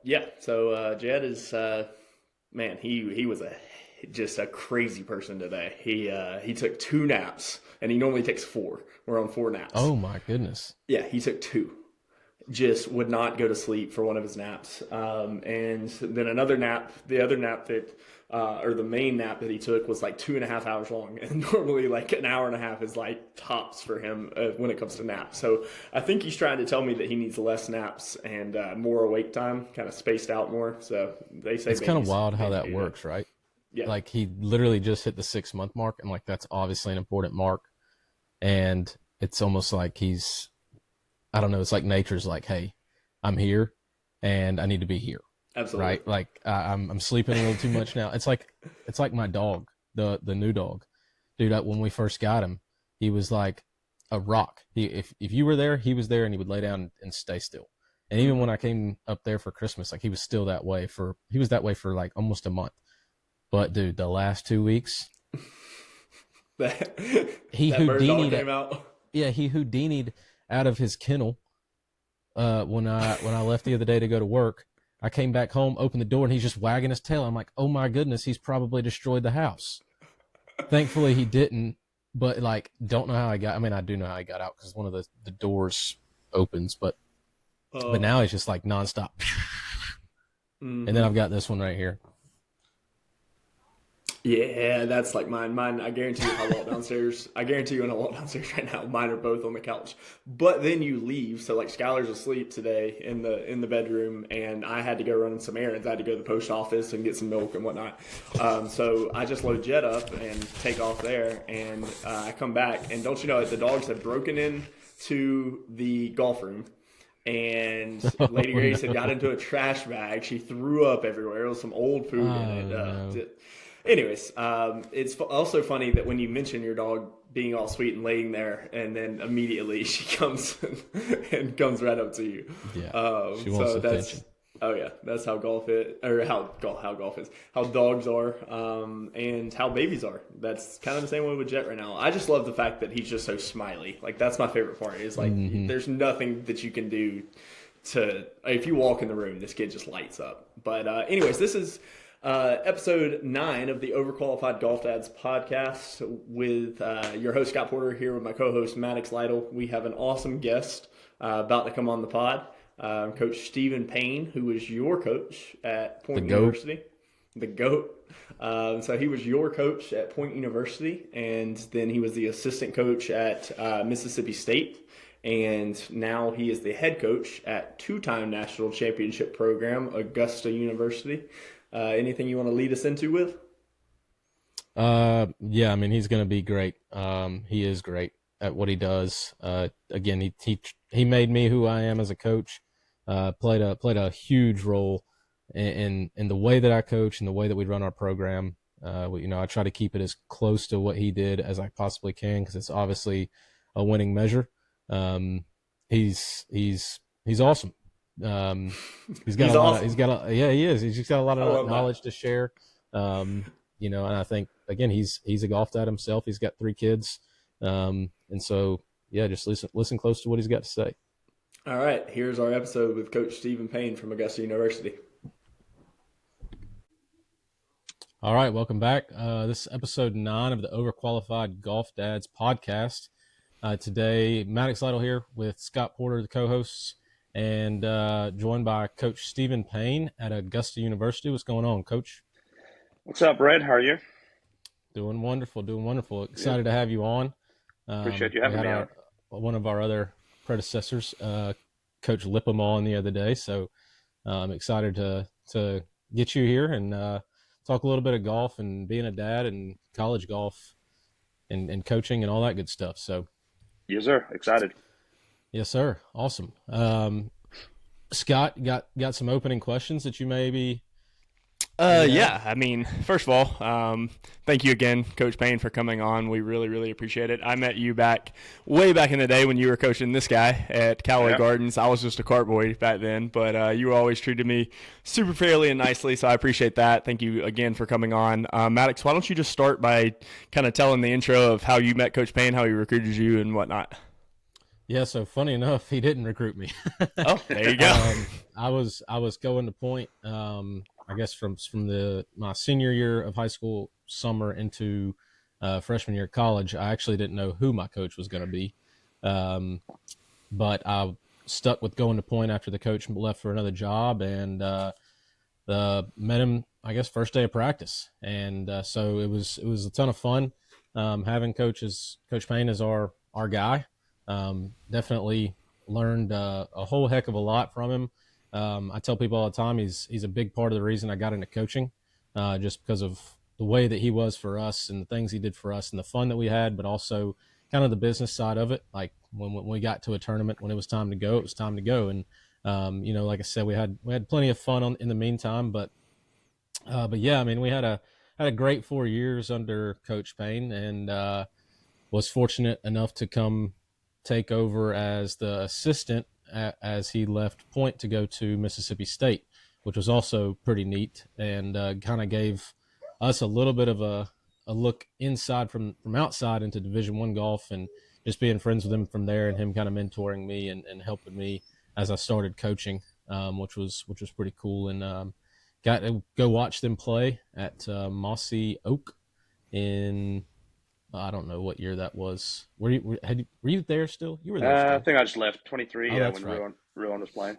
Yeah. So Jed is man. He was just a crazy person today. He took 2 naps, and he normally takes 4. We're on 4 naps. Oh my goodness. Yeah, he took 2. Just would not go to sleep for one of his naps. And then another nap, the other nap that, or the main nap that he took was like 2.5 hours long. And normally like an hour and a half is like tops for him when it comes to naps. So I think he's trying to tell me that he needs less naps and more awake time, kind of spaced out more. So they say It's kind of wild how that works, right? Yeah. Like he literally just hit the 6-month mark, and like that's obviously an important mark. And it's almost like I don't know, it's like nature's like, hey, I'm here and I need to be here. Absolutely. Right? Like I'm sleeping a little too much now. It's like my dog, the new dog. Dude, when we first got him, he was like a rock. If you were there, he was there, and he would lay down and stay still. And even when I came up there for Christmas, like he was still that way for like almost a month. But dude, the last 2 weeks, he Houdini'd came out. Yeah, he Houdini'd out of his kennel when I left the other day to go to work. I came back home, opened the door, and he's just wagging his tail. I'm like, oh my goodness, he's probably destroyed the house. Thankfully, he didn't. But like, don't know how I do know how I got out because one of the doors opens. But now he's just like nonstop. And then I've got this one right here. Yeah, that's like mine. Mine, I guarantee you, if I walk downstairs, when I walk downstairs right now, mine are both on the couch. But then you leave, so like Skylar's asleep today in the bedroom, and I had to go run some errands. I had to go to the post office and get some milk and whatnot. So I just load Jet up and take off there, and I come back, and don't you know, the dogs had broken into the golf room. And Lady Grace had got into a trash bag. She threw up everywhere. There was some old food in it. No. Anyways, it's also funny that when you mention your dog being all sweet and laying there, and then immediately she comes and comes right up to you. Yeah, she wants attention. Oh yeah, that's how golf is, or how golf is, how dogs are, and how babies are. That's kind of the same way with Jet right now. I just love the fact that he's just so smiley. Like that's my favorite part. Is like there's nothing that you can do if you walk in the room, this kid just lights up. But anyways, this is episode 9 of the Overqualified Golf Dads podcast with your host Scott Porter here with my co-host Maddux Lytle. We have an awesome guest about to come on the pod, Coach Stephen Paine, who is your coach at Point University. The GOAT. So he was your coach at Point University, and then he was the assistant coach at Mississippi State. And now he is the head coach at 2-time national championship program, Augusta University. Anything you want to lead us into with? Yeah, I mean, he's going to be great. He is great at what he does. Again, he made me who I am as a coach. Played a huge role in the way that I coach and the way that we run our program. I try to keep it as close to what he did as I possibly can because it's obviously a winning measure. He's awesome. He's got he is. He's just got a lot of knowledge to share. And I think again, he's a golf dad himself. He's got 3 kids. And so yeah, just listen close to what he's got to say. All right, here's our episode with Coach Stephen Paine from Augusta University. All right, welcome back. This is episode 9 of the Overqualified Golf Dads podcast. Today, Maddux Lytle here with Scott Porter, the co-hosts, and joined by Coach Stephen Paine at Augusta University. What's going on, Coach? What's up, Red? How are you? Doing wonderful. Excited to have you on. Appreciate you having me on. One of our other predecessors, Coach Lippem, on the other day. So I'm excited to get you here and talk a little bit of golf and being a dad and college golf and coaching and all that good stuff. So, yes, sir. Excited. Yes, sir. Awesome. Scott, got some opening questions that you maybe. Yeah, I mean, first of all, thank you again, Coach Paine, for coming on. We really, really appreciate it. I met you way back in the day when you were coaching this guy at Callaway Gardens. I was just a cart boy back then, but you always treated me super fairly and nicely, so I appreciate that. Thank you again for coming on. Maddux, why don't you just start by kind of telling the intro of how you met Coach Paine, how he recruited you, and whatnot? Yeah, so funny enough, he didn't recruit me. Oh, there you go. I was going to Point. I guess from my senior year of high school summer into freshman year of college. I actually didn't know who my coach was going to be, um, but I stuck with going to Point after the coach left for another job, and met him, I guess, first day of practice, and so it was a ton of fun having Coach Paine as our guy. Definitely learned a whole heck of a lot from him. I tell people all the time he's a big part of the reason I got into coaching, just because of the way that he was for us and the things he did for us and the fun that we had, but also kind of the business side of it. Like when we got to a tournament, when it was time to go, it was time to go. And like I said, we had plenty of fun in the meantime, but yeah, I mean, we had a great 4 years under Coach Paine, and was fortunate enough to come take over as the assistant as he left Point to go to Mississippi State, which was also pretty neat, and kind of gave us a little bit of a look inside from outside into Division I golf, and just being friends with him from there, and him kind of mentoring me and helping me as I started coaching, which was pretty cool. And got to go watch them play at Mossy Oak in, I don't know what year that was. Were you there still? You were there still. I think I just left 23. Oh, Yeah, that's when right. Ruan was playing.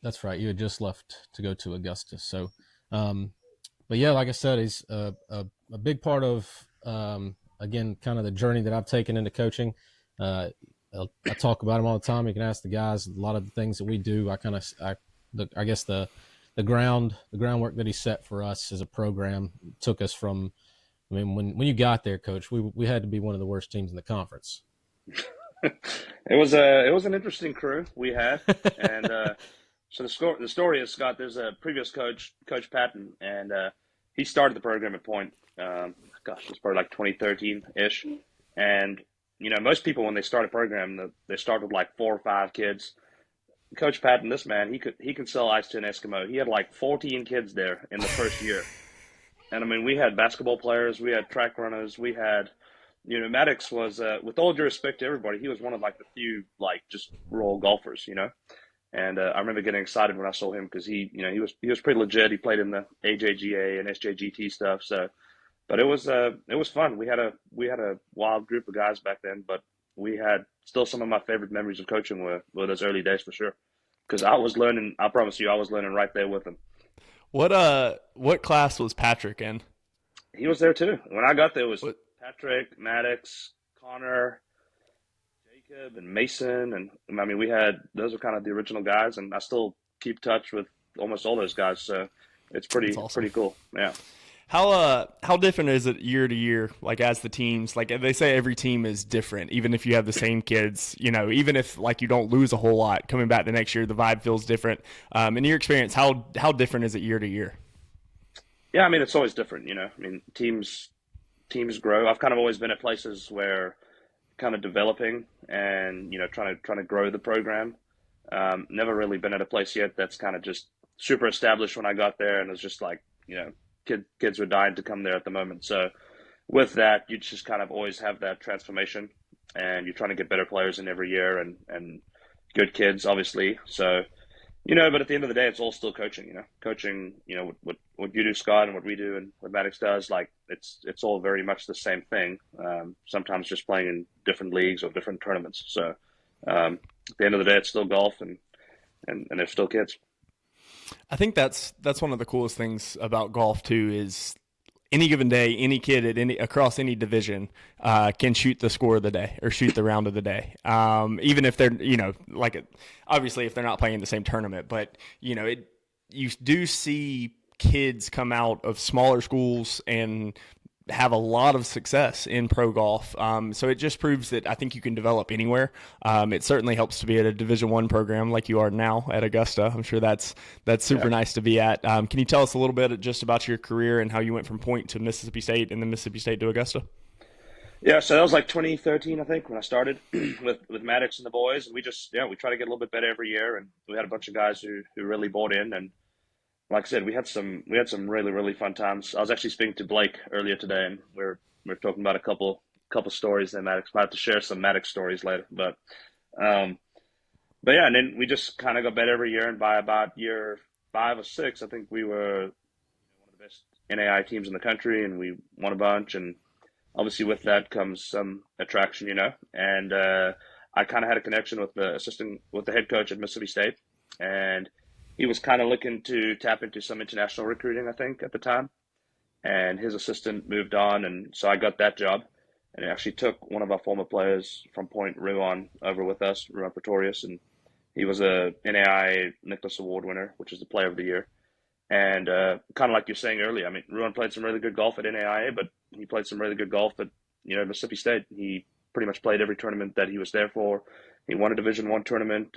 That's right. You had just left to go to Augusta. So, but yeah, like I said, he's a big part of, again, kind of the journey that I've taken into coaching. I talk about him all the time. You can ask the guys a lot of the things that we do. I guess the groundwork that he set for us as a program took us from, I mean, when you got there, Coach, we had to be one of the worst teams in the conference. It was an interesting crew we had, and so the story is, Scott. There's a previous coach, Coach Patton, and he started the program at Point. Gosh, it's probably like 2013 ish, and most people when they start a program, they start with like 4 or 5 kids. Coach Patton, this man, he can sell ice to an Eskimo. He had like 14 kids there in the first year. And I mean, we had basketball players, we had track runners, we had, Maddux was, with all due respect to everybody, he was one of like the few like just raw golfers. And I remember getting excited when I saw him because he was pretty legit. He played in the AJGA and SJGT stuff. So, but it was fun. We had a wild group of guys back then, but we had still some of my favorite memories of coaching were those early days for sure. Because I was learning. I promise you, I was learning right there with him. What class was Patrick in? He was there too. When I got there, it was What? Patrick, Maddux, Connor, Jacob, and Mason, and I mean, those were kind of the original guys, and I still keep touch with almost all those guys. So it's That's awesome. pretty cool. Yeah. How different is it year to year? Like as the teams, like they say, every team is different. Even if you have the same kids, even if like you don't lose a whole lot, coming back the next year, the vibe feels different. In your experience, how different is it year to year? Yeah, I mean, it's always different. I mean, teams grow. I've kind of always been at places where kind of developing and trying to grow the program. Never really been at a place yet that's kind of just super established when I got there, and it's just like kids were dying to come there at the moment. So with that, you just kind of always have that transformation, and you're trying to get better players in every year and good kids, obviously. So but at the end of the day, it's all still coaching. Coaching. What you do, Scott, and what we do, and what Maddux does. Like it's all very much the same thing. Sometimes just playing in different leagues or different tournaments. So at the end of the day, it's still golf, and they're still kids. I think that's one of the coolest things about golf too is any given day, any kid across any division can shoot the score of the day or shoot the round of the day. Even if they're obviously if they're not playing the same tournament, but you do see kids come out of smaller schools and have a lot of success in pro golf. So it just proves that I think you can develop anywhere. It certainly helps to be at a Division I program like you are now at Augusta. I'm sure that's super nice to be at. Can you tell us a little bit just about your career and how you went from Point to Mississippi State and then Mississippi State to Augusta? Yeah, so that was like 2013, I think, when I started with Maddux and the boys, and we try to get a little bit better every year, and we had a bunch of guys who really bought in, and like I said, we had some really, really fun times. I was actually speaking to Blake earlier today, and we're talking about a couple stories there, Maddux. I have to share some Maddux stories later, but But yeah, and then we just kind of got better every year. And by about year 5 or 6, I think we were one of the best NAI teams in the country, and we won a bunch. And obviously, with that comes some attraction, And I kind of had a connection with the head coach at Mississippi State, and he was kind of looking to tap into some international recruiting, I think, at the time. And his assistant moved on, and so I got that job. And it actually took one of our former players from Point, Ruan, over with us, Ruan Pretorius, and he was a NAI Nicholas Award winner, which is the Player of the Year. And kind of like you're saying earlier, I mean, Ruan played some really good golf at NAIA, but he played some really good golf at Mississippi State. He pretty much played every tournament that he was there for. He won a Division I tournament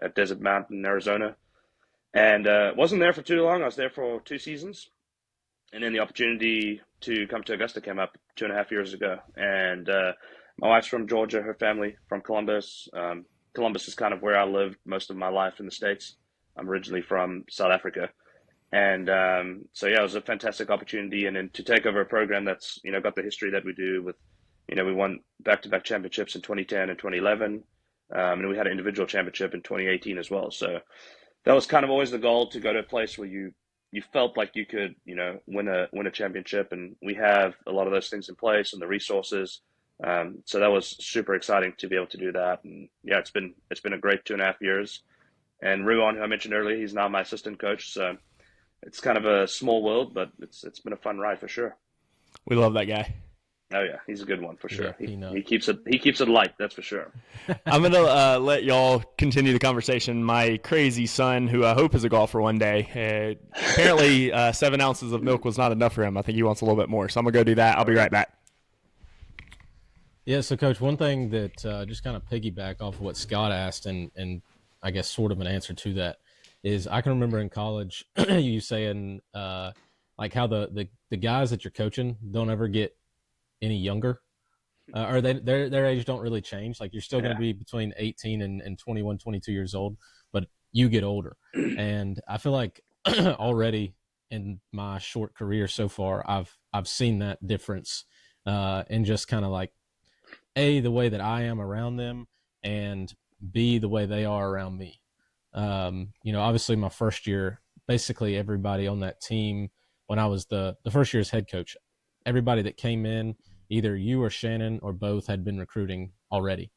at Desert Mountain, Arizona, and wasn't there for too long. I was there for 2 seasons, and then the opportunity to come to Augusta came up 2.5 years ago. And my wife's from Georgia, her family from Columbus. Columbus is kind of where I lived most of my life in the States. I'm originally from South Africa. And so, yeah, it was a fantastic opportunity. And then to take over a program that's, got the history that we do with, we won back-to-back championships in 2010 and 2011. And we had an individual championship in 2018 as well. So that was kind of always the goal, to go to a place where you felt like you could, win a championship. And we have a lot of those things in place and the resources. So that was super exciting to be able to do that. And yeah, it's been a great 2.5 years. And Ruan, who I mentioned earlier, he's now my assistant coach. So it's kind of a small world, but it's been a fun ride for sure. We love that guy. Oh yeah, he's a good one for sure. Yeah, he keeps it light, that's for sure. I'm gonna let y'all continue the conversation. My crazy son, who I hope is a golfer one day, apparently 7 ounces of milk was not enough for him. I think he wants a little bit more, so I'm gonna go do that. I'll be right back. Yeah, so Coach, one thing that just kind of piggyback off of what Scott asked, and I guess sort of an answer to that, is I can remember in college you saying like how the guys that you're coaching don't ever get any younger, or their age don't really change. Like, you're still going to be between 18 and 21, 22 years old, but you get older. And I feel like already in my short career so far, I've seen that difference in just kind of like, A, the way that I am around them, and B, the way they are around me. Obviously my first year, basically everybody on that team, when I was the first year's head coach, everybody that came in, either you or Shannon or both, had been recruiting already,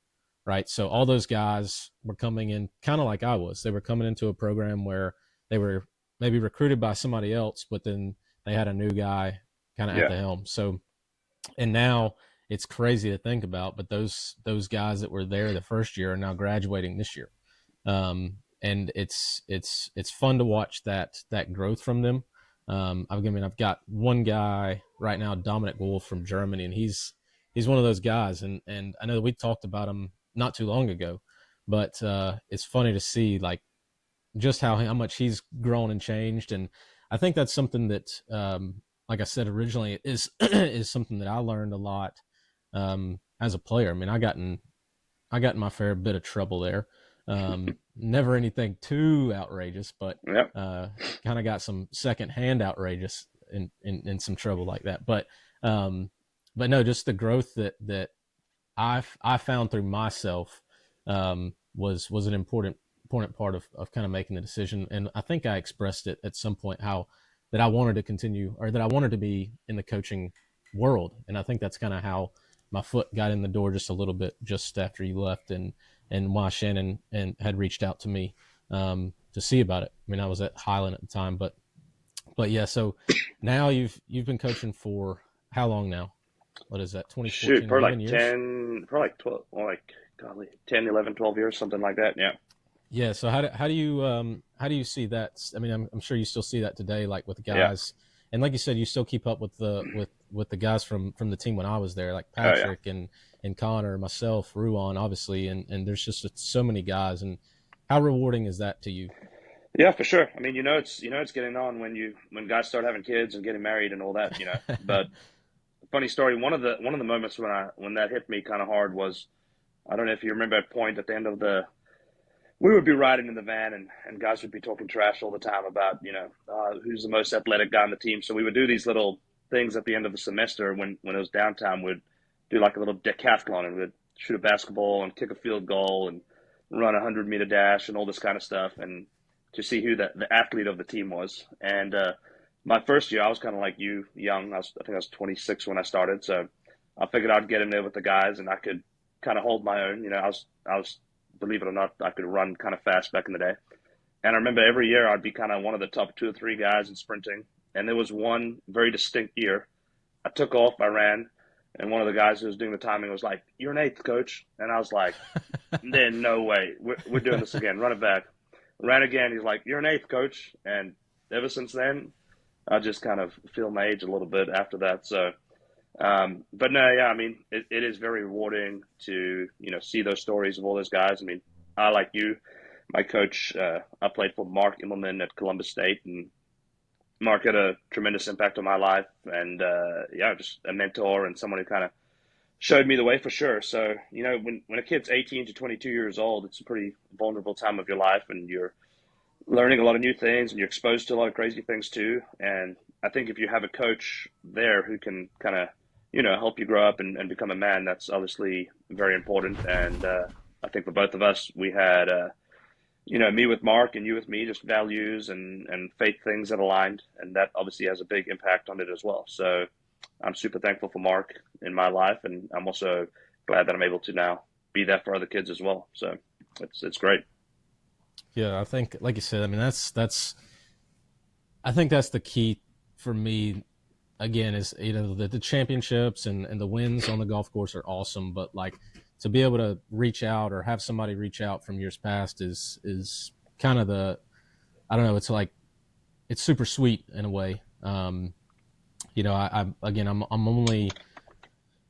right? So all those guys were coming in kind of like I was. They were coming into a program where they were maybe recruited by somebody else, but then they had a new guy kind of at the helm. So, and now it's crazy to think about, but those guys that were there the first year are now graduating this year. And it's fun to watch that growth from them. I've got one guy right now, Dominic Wolf from Germany, and he's one of those guys. And I know that we talked about him not too long ago, but it's funny to see like just how much he's grown and changed. And I think that's something that, like I said originally, is something that I learned a lot as a player. I mean, I got in my fair bit of trouble there. Never anything too outrageous, but kind of got some secondhand outrageous in some trouble like that. But no, just the growth that I found through myself was an important part of kind of making the decision. And I think I expressed it at some point that I wanted to continue, or that I wanted to be in the coaching world. And I think that's kind of how my foot got in the door just a little bit just after you left, and why Shannon had reached out to me to see about it. I mean, I was at Highland at the time, but yeah. So now you've been coaching for how long now? What is that? 2014? Shoot, probably like years? 10, probably like 12, or like 10, 11, 12 years, something like that. Yeah. Yeah. So how do you see that? I mean, I'm sure you still see that today, like with the guys, and like you said, you still keep up with the guys from the team when I was there, like Patrick and Connor, myself, Ruan, obviously, and there's just so many guys. And how rewarding is that to you? Yeah, for sure. I mean, it's getting on when guys start having kids and getting married and all that, But funny story, one of the moments when that hit me kind of hard was, I don't know if you remember at Point, at the end of we would be riding in the van, and guys would be talking trash all the time about, who's the most athletic guy on the team. So we would do these little things at the end of the semester when it was downtime. We'd do like a little decathlon, and we'd shoot a basketball and kick a field goal. And run a 100-meter dash and all this kind of stuff, and to see who the athlete of the team was. And my first year, I was kind of like you, young. I think I was 26 when I started, so I figured I'd get in there with the guys, and I could kind of hold my own. I was, believe it or not, I could run kind of fast back in the day. And I remember every year I'd be kind of one of the top 2 or 3 guys in sprinting. And there was one very distinct year. I took off, I ran, and one of the guys who was doing the timing was like, "You're an eighth, coach." And I was like, "There's no way. We're doing this again. Run it back." Ran again. He's like, "You're an eighth, coach." And ever since then, I just kind of feel my age a little bit after that. So, but no, yeah, I mean, it is very rewarding to, see those stories of all those guys. I mean, I, like you, my coach, I played for Mark Immelman at Columbus State, and Mark had a tremendous impact on my life, and just a mentor and someone who kind of showed me the way for sure. So, when a kid's 18 to 22 years old, it's a pretty vulnerable time of your life, and you're learning a lot of new things, and you're exposed to a lot of crazy things too. And I think if you have a coach there who can kind of, help you grow up and become a man, that's obviously very important. And I think for both of us, we had me with Mark and you with me, just values and faith things that aligned. And that obviously has a big impact on it as well. So I'm super thankful for Mark in my life. And I'm also glad that I'm able to now be that for other kids as well. So it's great. Yeah, I think, like you said, I mean, I think that's the key for me, again, is, the championships and the wins on the golf course are awesome. But like, to be able to reach out or have somebody reach out from years past is kind of I don't know, it's like, it's super sweet in a way. I'm only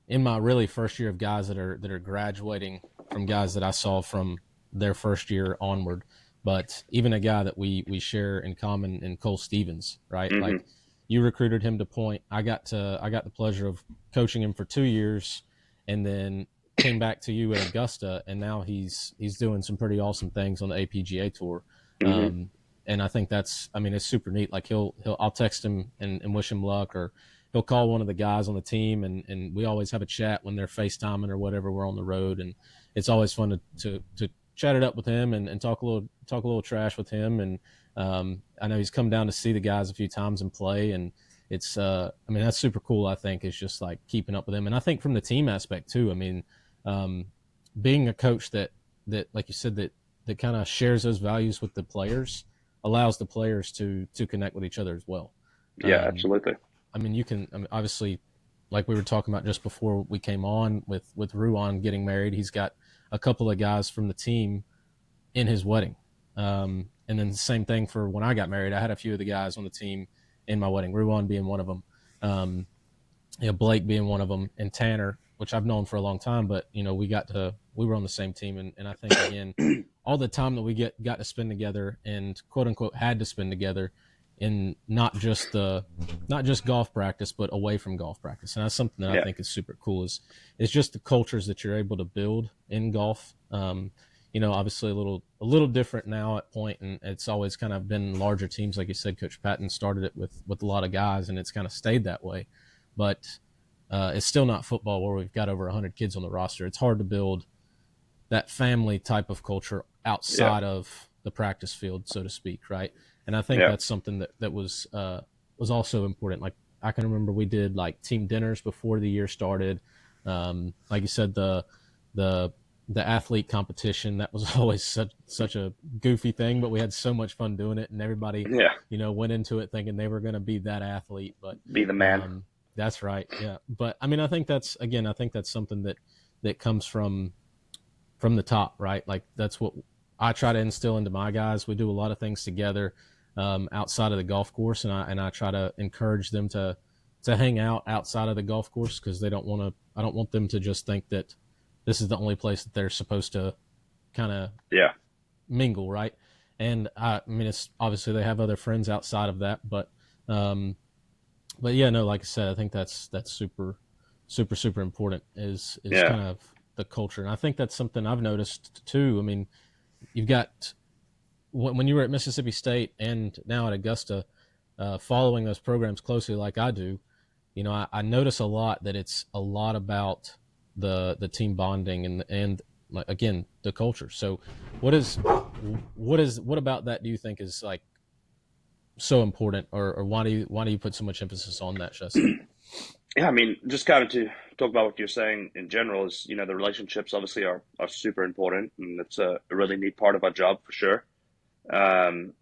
in my really first year of guys that are graduating from guys that I saw from their first year onward. But even a guy that we share in common in Cole Stevens, right? Mm-hmm. Like, you recruited him to Point. I got the pleasure of coaching him for 2 years, and then came back to you at Augusta, and now he's doing some pretty awesome things on the APGA tour. Mm-hmm. And I think it's super neat. Like, I'll text him and wish him luck, or he'll call one of the guys on the team, and we always have a chat when they're FaceTiming or whatever, we're on the road, and it's always fun to chat it up with him and talk a little trash with him. And I know he's come down to see the guys a few times and play, and it's that's super cool. I think is just like keeping up with him, and I think from the team aspect too. I mean, being a coach that like you said, that kind of shares those values with the players, allows the players to connect with each other as well. Yeah, absolutely. I mean, obviously, like we were talking about just before we came on with Ruan getting married, he's got a couple of guys from the team in his wedding. And then the same thing for when I got married. I had a few of the guys on the team in my wedding, Ruan being one of them, Blake being one of them, and Tanner, which I've known for a long time, but we were on the same team. And I think, again, all the time that we got to spend together and quote unquote had to spend together in not just golf practice, but away from golf practice. And that's something that I think is super cool is just the cultures that you're able to build in golf. Obviously a little different now at Point, and it's always kind of been larger teams. Like you said, Coach Patton started it with a lot of guys, and it's kind of stayed that way. But it's still not football where we've got over 100 kids on the roster. It's hard to build that family type of culture outside of the practice field, so to speak, right? And I think that's something that was also important. Like, I can remember we did like team dinners before the year started. Like you said, the athlete competition, that was always such a goofy thing, but we had so much fun doing it, and everybody went into it thinking they were going to be that athlete, but be the man. That's right. Yeah. But I mean, I think that's something that comes from the top, right? Like, that's what I try to instill into my guys. We do a lot of things together outside of the golf course, and I try to encourage them to hang out outside of the golf course, because I don't want them to just think that this is the only place that they're supposed to kind of mingle, right? And I mean, it's obviously they have other friends outside of that, but yeah, no, like I said, I think that's super, super, super important is kind of the culture. And I think that's something I've noticed too. I mean, you've got, when you were at Mississippi State and now at Augusta, following those programs closely like I do, I notice a lot that it's a lot about the team bonding and like again the culture. So what about that do you think is like so important, or why do you put so much emphasis on that, Justin? Yeah, I mean, just kind of to talk about what you're saying in general is, the relationships obviously are super important, and it's a really neat part of our job for sure. Um,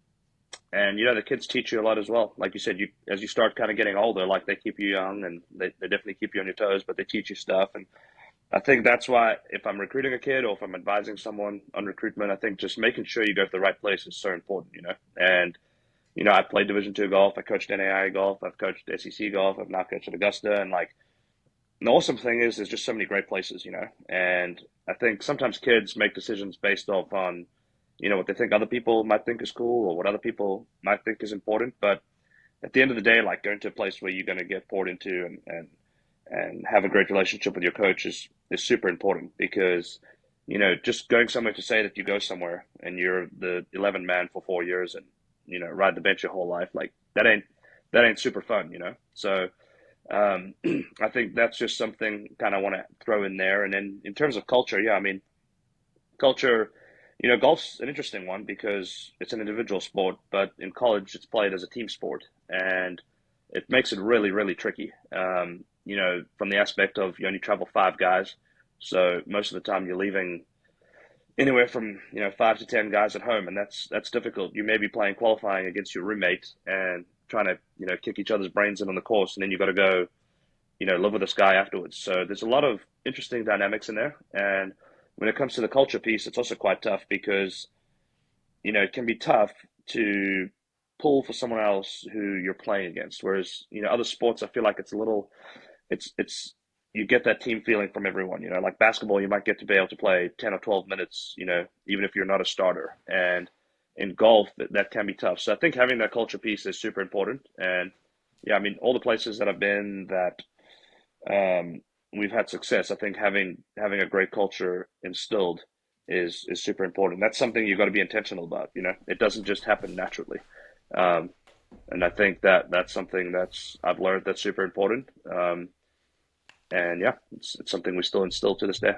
and the kids teach you a lot as well. Like you said, you as you start kind of getting older, like they keep you young and they definitely keep you on your toes, but they teach you stuff. And I think that's why if I'm recruiting a kid or if I'm advising someone on recruitment, I think just making sure you go to the right place is so important. And I played Division II golf. I coached NAIA golf. I've coached SEC golf. I've now coached at Augusta. And like the awesome thing is, there's just so many great places. And I think sometimes kids make decisions based off on, what they think other people might think is cool or what other people might think is important. But at the end of the day, like going to a place where you're going to get poured into and have a great relationship with your coach is super important because, just going somewhere to say that you go somewhere and you're the 11 man for 4 years and, ride the bench your whole life, like that ain't super fun. So, I think that's just something kind of want to throw in there. And then in terms of culture, yeah, I mean, culture, golf's an interesting one because it's an individual sport, but in college it's played as a team sport, and it makes it really, really tricky. From the aspect of you only travel 5 guys, so most of the time you're leaving anywhere from 5 to 10 guys at home, and that's difficult. You may be playing qualifying against your roommate and trying to kick each other's brains in on the course, and then you got to go live with this guy afterwards. So there's a lot of interesting dynamics in there. And when it comes to the culture piece, it's also quite tough because, it can be tough to pull for someone else who you're playing against. Whereas, other sports, I feel like it's a little, it's, you get that team feeling from everyone, like basketball, you might get to be able to play 10 or 12 minutes, even if you're not a starter. And in golf, that can be tough. So I think having that culture piece is super important. And yeah, I mean, all the places that I've been that, we've had success. I think having a great culture instilled is super important. That's something you've got to be intentional about. It doesn't just happen naturally. Um, and I think that's something I've learned that's super important. And yeah, it's something we still instill to this day.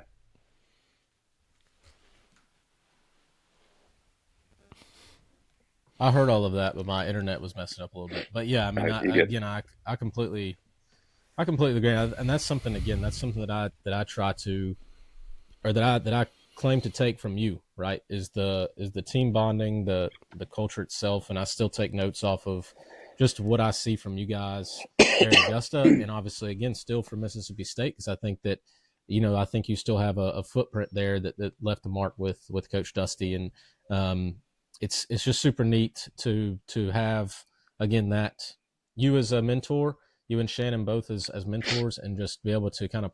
I heard all of that, but my internet was messing up a little bit. But yeah, I All mean, right, you good? I completely agree, and that's something again. That's something that I try to, or that I claim to take from you. Right? Is the team bonding, the culture itself, and I still take notes off of just what I see from you guys there at Augusta, and obviously again still from Mississippi State, because I think that I think you still have a footprint there that left a mark with Coach Dusty, and um, it's just super neat to have again that you as a mentor, you and Shannon both as mentors, and just be able to kind of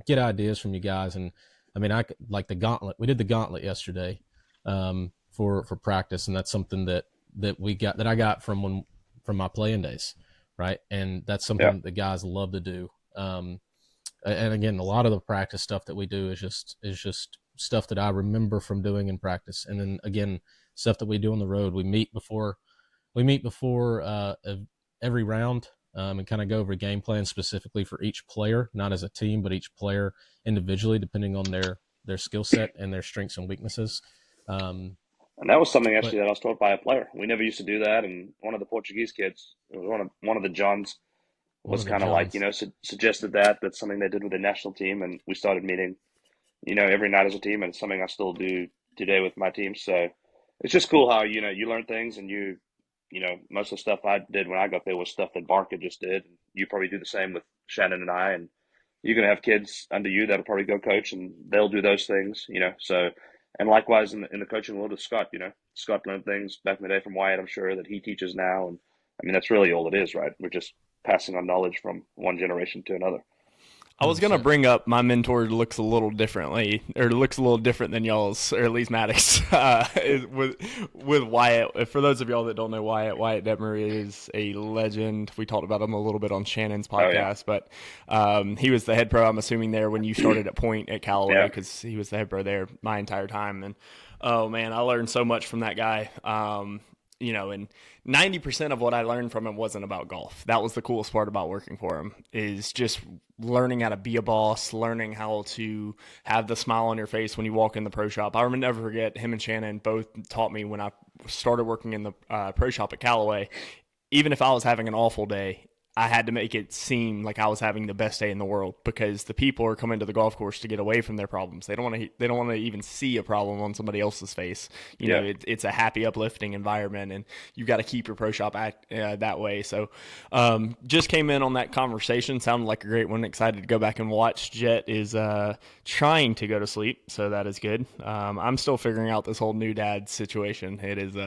get ideas from you guys. And I mean, I like the gauntlet. We did the gauntlet yesterday for practice, and that's something that I got from my playing days, right? And that's Yeah. something that the guys love to do. And again, a lot of the practice stuff that we do is just stuff that I remember from doing in practice, and then again, stuff that we do on the road. We meet before every round, and kind of go over a game plan specifically for each player, not as a team, but each player individually, depending on their skill set and their strengths and weaknesses. Um, And that was something but actually that I was taught by a player. We never used to do that, and one of the Portuguese kids, it was one of the Johns, one was of the kind of like Johns, suggested that's something they did with the national team, and we started meeting every night as a team, and it's something I still do today with my team. So it's just cool how you learn things, and most of the stuff I did when I got there was stuff that Barker just did. You probably do the same with Shannon and I, and you're gonna have kids under you that'll probably go coach, and they'll do those things. So, and likewise in the coaching world with Scott, Scott learned things back in the day from Wyatt, I'm sure, that he teaches now, and I mean that's really all it is, right? We're just passing on knowledge from one generation to another. I was gonna 100%. bring up my mentor looks a little differently, or looks a little different than y'all's, or at least Maddux. With Wyatt. For those of y'all that don't know Wyatt Detmer is a legend. We talked about him a little bit on Shannon's Oh yeah, podcast, but he was the head pro. I'm assuming there when you started at Point at Callaway, yeah. because he was the head pro there my entire time. And oh man, I learned so much from that guy. and 90% of what I learned from him wasn't about golf. That was the coolest part about working for him, is just learning how to be a boss, learning how to have the smile on your face when you walk in the pro shop. I will never forget, him and Shannon both taught me when I started working in the pro shop at Callaway. Even if I was having an awful day, I had to make it seem like I was having the best day in the world, because the people are coming to the golf course to get away from their problems. They don't want to even see a problem on somebody else's face. It's a happy, uplifting environment, and you've got to keep your pro shop that way. So, just came in on that conversation. Sounded like a great one. Excited to go back and watch. Jet is trying to go to sleep, so that is good. I'm still figuring out this whole new dad situation. It is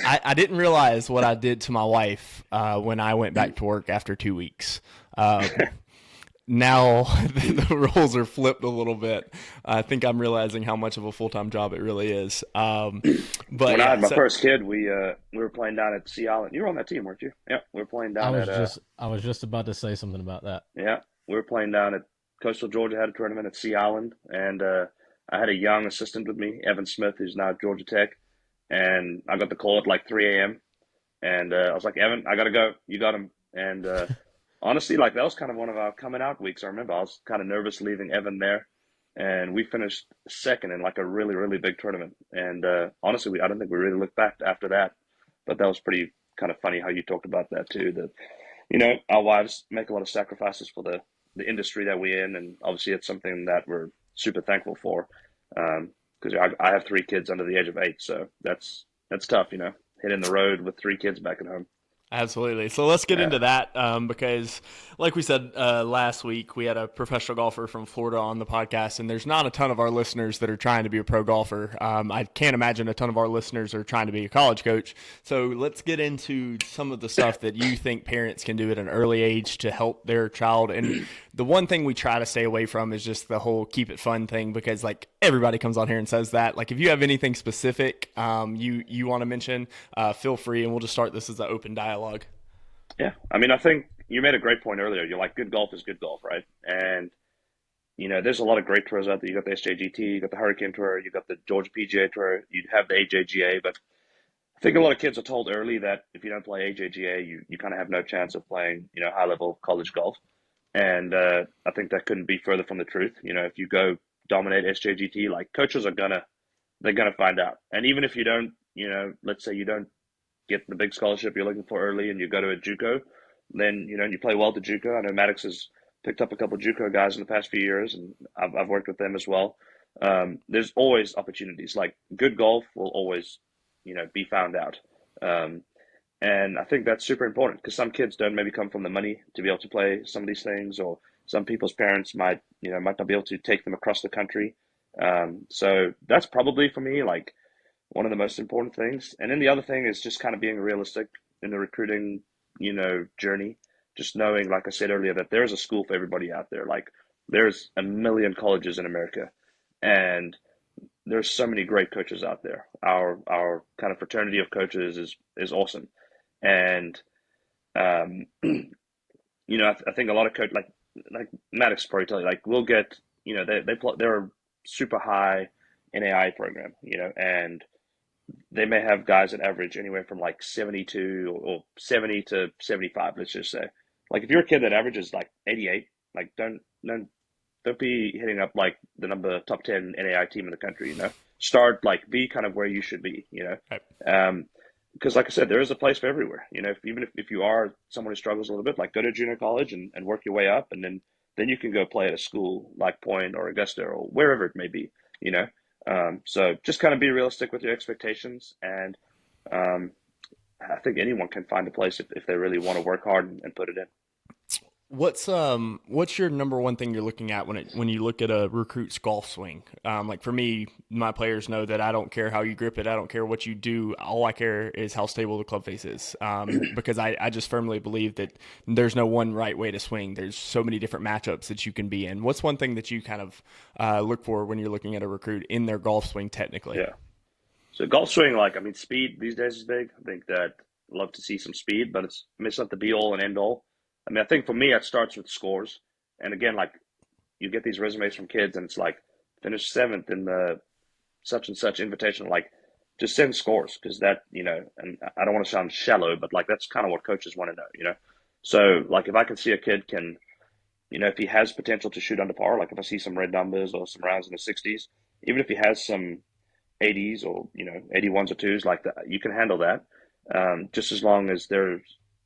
I didn't realize what I did to my wife when I went back to work after 2 weeks. Now the roles are flipped a little bit. I think I'm realizing how much of a full-time job it really is. But when I had my first kid, we were playing down at Sea Island. You were on that team, weren't you? Yeah, we were playing down I was just about to say something about that. Yeah, we were playing down at Coastal Georgia, had a tournament at Sea Island, and I had a young assistant with me, Evan Smith, who's now at Georgia Tech. And I got the call at like 3 a.m. And I was like, Evan, I got to go. You got him. And honestly, like that was kind of one of our coming out weeks. I remember I was kind of nervous leaving Evan there. And we finished second in like a really, really big tournament. And honestly, I don't think we really looked back after that. But that was pretty kind of funny how you talked about that too. That, our wives make a lot of sacrifices for the industry that we're in. And obviously it's something that we're super thankful for. Because I have 3 kids under the age of 8, so that's tough, hitting the road with 3 kids back at home. Absolutely. So let's get into that because, like we said last week, we had a professional golfer from Florida on the podcast, and there's not a ton of our listeners that are trying to be a pro golfer. I can't imagine a ton of our listeners are trying to be a college coach. So let's get into some of the stuff that you think parents can do at an early age to help their child. And the one thing we try to stay away from is just the whole keep it fun thing, because like everybody comes on here and says that. Like if you have anything specific you want to mention, feel free, and we'll just start this as an open dialogue. Yeah, I mean, I think you made a great point earlier. You're like, good golf is good golf, right? And there's a lot of great tours out there. You got the SJGT, you got the Hurricane Tour, you got the Georgia PGA Tour, you have the AJGA. But I think a lot of kids are told early that if you don't play AJGA, you kind of have no chance of playing high level college golf. And I think that couldn't be further from the truth. If you go dominate SJGT, like coaches they're gonna find out. And even if you don't, let's say you don't get the big scholarship you're looking for early and you go to a JUCO, then you play well to JUCO. I know Maddux has picked up a couple of JUCO guys in the past few years, and I've worked with them as well. There's always opportunities. Like good golf will always be found out, and I think that's super important, because some kids don't maybe come from the money to be able to play some of these things, or some people's parents might not be able to take them across the country. So that's probably for me like one of the most important things. And then the other thing is just kind of being realistic in the recruiting, journey. Just knowing, like I said earlier, that there's a school for everybody out there. Like there's a million colleges in America, and there's so many great coaches out there. Our kind of fraternity of coaches is awesome. And, I think a lot of coaches, like Maddux probably tell you, like we'll get, they're a super high NAI program, and they may have guys that average anywhere from like 72 or 70 to 75, let's just say. Like if you're a kid that averages like 88, like don't be hitting up like the top 10 NAI team in the country, Start like be kind of where you should be, Right. Because like I said, there is a place for everywhere. Even if you are someone who struggles a little bit, like go to junior college and work your way up, and then you can go play at a school like Paine or Augusta or wherever it may be, So just kind of be realistic with your expectations, and I think anyone can find a place if they really want to work hard and put it in. What's your number one thing you're looking at when you look at a recruit's golf swing? Like for me, my players know that I don't care how you grip it, I don't care what you do. All I care is how stable the club face is. Because I just firmly believe that there's no one right way to swing. There's so many different matchups that you can be in. What's one thing that you kind of look for when you're looking at a recruit in their golf swing technically? Yeah. So golf swing, speed these days is big. I think that I'd love to see some speed, but it's not the be all and end all. I think for me, it starts with scores. And again, like you get these resumes from kids and it's like finish 7th in the such and such invitational. Like just send scores, because that, and I don't want to sound shallow, but like that's kind of what coaches want to know. So like if I can see a kid can, if he has potential to shoot under par, like if I see some red numbers or some rounds in the 60s, even if he has some 80s or 81s or twos like that, you can handle that, just as long as there's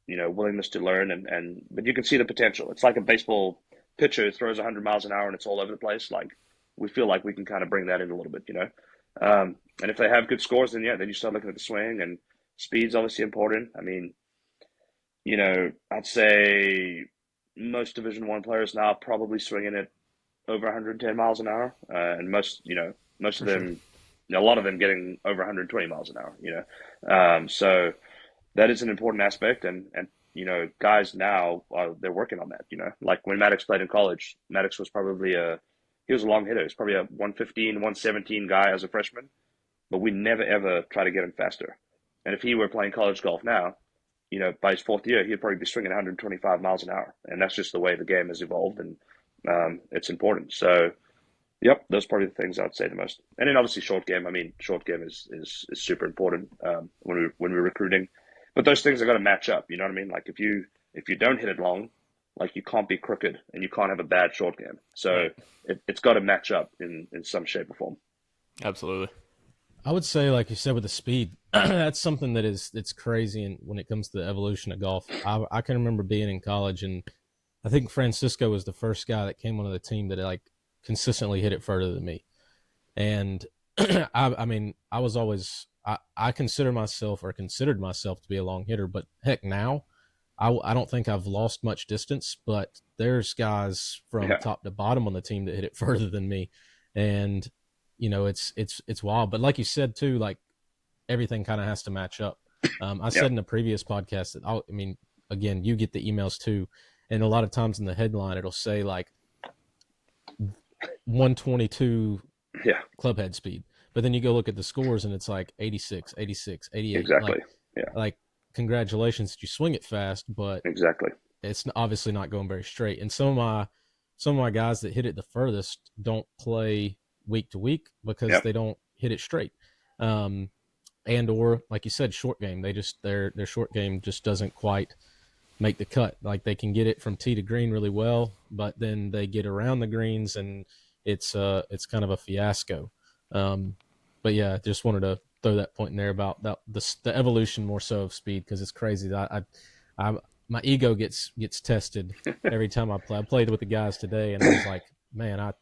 willingness to learn, and but you can see the potential. It's like a baseball pitcher who throws 100 miles an hour and it's all over the place. Like we feel like we can kind of bring that in a little bit. And if they have good scores, then then you start looking at the swing, and speed's obviously important. I mean, I'd say most Division One players now are probably swinging at over 110 miles an hour, and most of For sure. them, a lot of them getting over 120 miles an hour. So that is an important aspect, and guys now they're working on that. Like when Maddux played in college, Maddux was probably he was a long hitter. He was probably a 115, 117 guy as a freshman, but we never ever try to get him faster. And if he were playing college golf now, by his fourth year, he'd probably be swinging 125 miles an hour, and that's just the way the game has evolved, and it's important. So, yep, those are probably the things I'd say the most. And then obviously short game. I mean, short game is super important when we're recruiting. But those things are going to match up. You know what I mean? Like if you don't hit it long, like you can't be crooked and you can't have a bad short game. So Right. it's got to match up in some shape or form. Absolutely. I would say, like you said, with the speed, that's something it's crazy. And when it comes to the evolution of golf, I can remember being in college, and I think Francisco was the first guy that came onto the team that like consistently hit it further than me. And I mean, I was always I considered myself to be a long hitter, but heck, now I don't think I've lost much distance. But there's guys from Yeah. top to bottom on the team that hit it further than me, and it's wild. But like you said too, like everything kind of has to match up. I Yeah. said in a previous podcast that I mean, again, you get the emails too, and a lot of times in the headline it'll say like 122 Yeah. clubhead speed, but then you go look at the scores and it's like 86, 86, 88. Exactly. Yeah. Like congratulations that you swing it fast, but Exactly. it's obviously not going very straight. And some of my guys that hit it the furthest don't play week to week because Yeah. they don't hit it straight. And or like you said, short game. They just their short game just doesn't quite make the cut. Like they can get it from tee to green really well, but then they get around the greens and it's kind of a fiasco. But yeah, just wanted to throw that point in there about the evolution more so of speed, because it's crazy that I my ego gets tested every time I play. I played with the guys today, and I was like, man,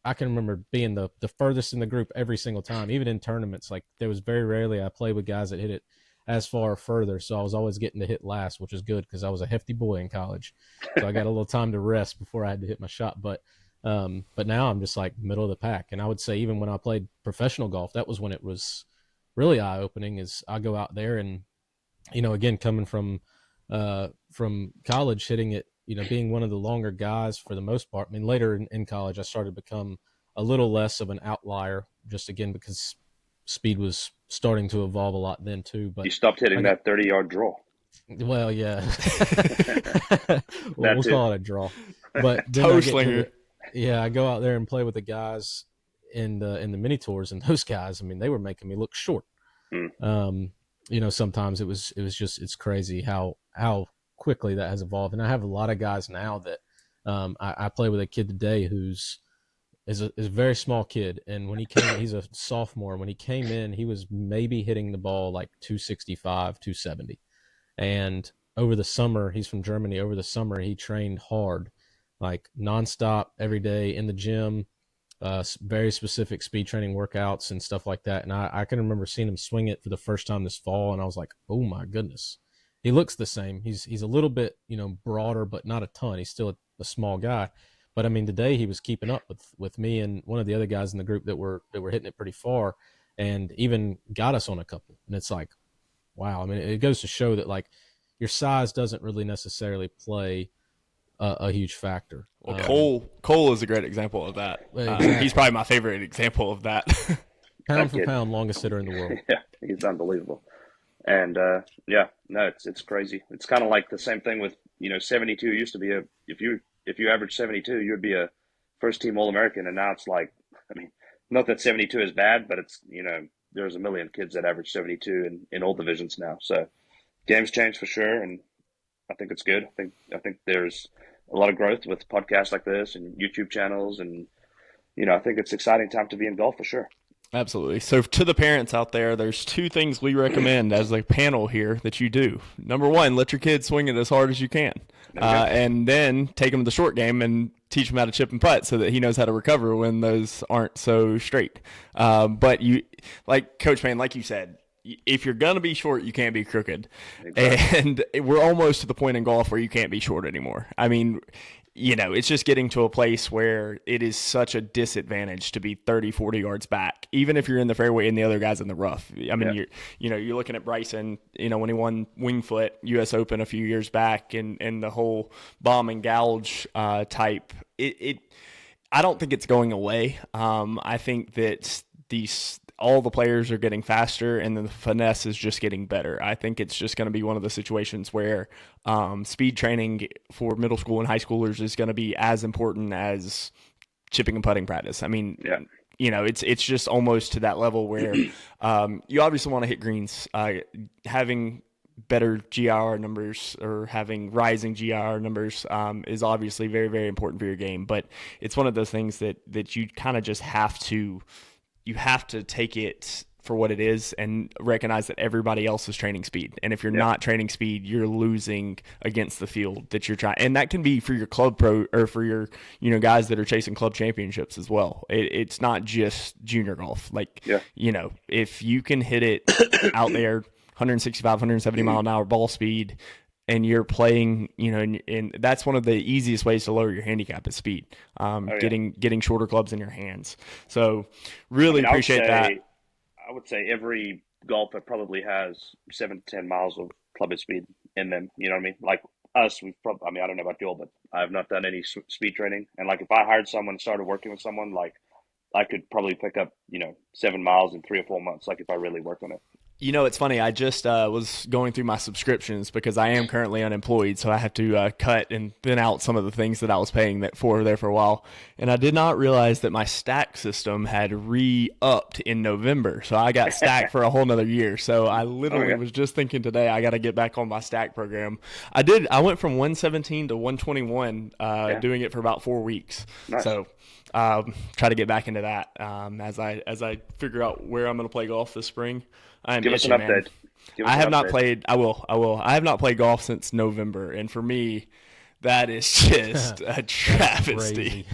I can remember being the furthest in the group every single time, even in tournaments. Like there was very rarely I played with guys that hit it as far or further, so I was always getting to hit last, which is good because I was a hefty boy in college, so I got a little time to rest before I had to hit my shot. But now I'm just like middle of the pack, and I would say even when I played professional golf, that was when it was really eye opening. Is I go out there and again coming from college, hitting it, being one of the longer guys for the most part. I mean, later in college, I started to become a little less of an outlier, just again because speed was starting to evolve a lot then too. But You stopped hitting that 30-yard draw. well, yeah, we'll That too. call it a draw. But then Toe I get to slinger. I go out there and play with the guys in the mini tours, and those guys, I mean, they were making me look short. Mm. Sometimes it was just it's crazy how quickly that has evolved. And I have a lot of guys now that I play with a kid today who's is a very small kid, and when he came, he's a sophomore. When he came in, he was maybe hitting the ball like 265, 270. And over the summer, he's from Germany. Over the summer, he trained hard, like nonstop every day in the gym, very specific speed training workouts and stuff like that. And I can remember seeing him swing it for the first time this fall, and I was like, oh my goodness. He looks the same. He's a little bit, broader, but not a ton. He's still a small guy. But I mean, today he was keeping up with me and one of the other guys in the group that were hitting it pretty far, and even got us on a couple. And it's like, wow. I mean, it goes to show that like your size doesn't really necessarily play a huge factor. Well, Cole is a great example of that. Exactly. He's probably my favorite example of that. Pound for pound, longest hitter in the world. Yeah, he's unbelievable. And no, it's crazy. It's kind of like the same thing with 72 used to be if you average 72, you'd be a first team All American, and now it's like, I mean, not that 72 is bad, but it's there's a million kids that average 72 in all divisions now. So game's changed for sure, and I think it's good. I think there's a lot of growth with podcasts like this and YouTube channels, and I think it's an exciting time to be in golf for sure. Absolutely. So to the parents out there, there's two things we recommend as a panel here that you do. Number one, let your kids swing it as hard as you can, and then take them to the short game and teach him how to chip and putt so that he knows how to recover when those aren't so straight. But you, like Coach Paine, like you said, if you're going to be short, you can't be crooked. Exactly. And we're almost to the point in golf where you can't be short anymore. I mean, it's just getting to a place where it is such a disadvantage to be 30, 40 yards back, even if you're in the fairway and the other guy's in the rough. I mean, you're looking at Bryson, when he won Winged Foot US Open a few years back and the whole bomb and gouge type, I don't think it's going away. I think that all the players are getting faster and the finesse is just getting better. I think it's just going to be one of the situations where speed training for middle school and high schoolers is going to be as important as chipping and putting practice. I mean, it's just almost to that level where you obviously want to hit greens. Having better GIR numbers or having rising GIR numbers is obviously very, very important for your game. But it's one of those things that you kind of just have to take it for what it is and recognize that everybody else is training speed. And if you're not training speed, you're losing against the field that you're trying. And that can be for your club pro or for your, guys that are chasing club championships as well. It's not just junior golf. Like, if you can hit it out there, 165, 170 mile an hour ball speed, and you're playing, and that's one of the easiest ways to lower your handicap is speed, getting shorter clubs in your hands. So really appreciate that. I would say every golfer probably has 7 to 10 miles of club head speed in them. You know what I mean? Like us, I don't know about you all, but I have not done any speed training. And like if I hired someone and started working with someone, like I could probably pick up, 7 miles in 3 or 4 months, like if I really work on it. It's funny. I just was going through my subscriptions because I am currently unemployed, so I have to cut and thin out some of the things that I was paying for there for a while. And I did not realize that my stack system had re-upped in November, so I got stacked for a whole nother year. So I literally was just thinking today I got to get back on my stack program. I went from 117 to 121, doing it for about 4 weeks. Nice. So try to get back into that as I figure out where I'm going to play golf this spring. Give us an update. I have not played. I will. I have not played golf since November, and for me, that is just a travesty.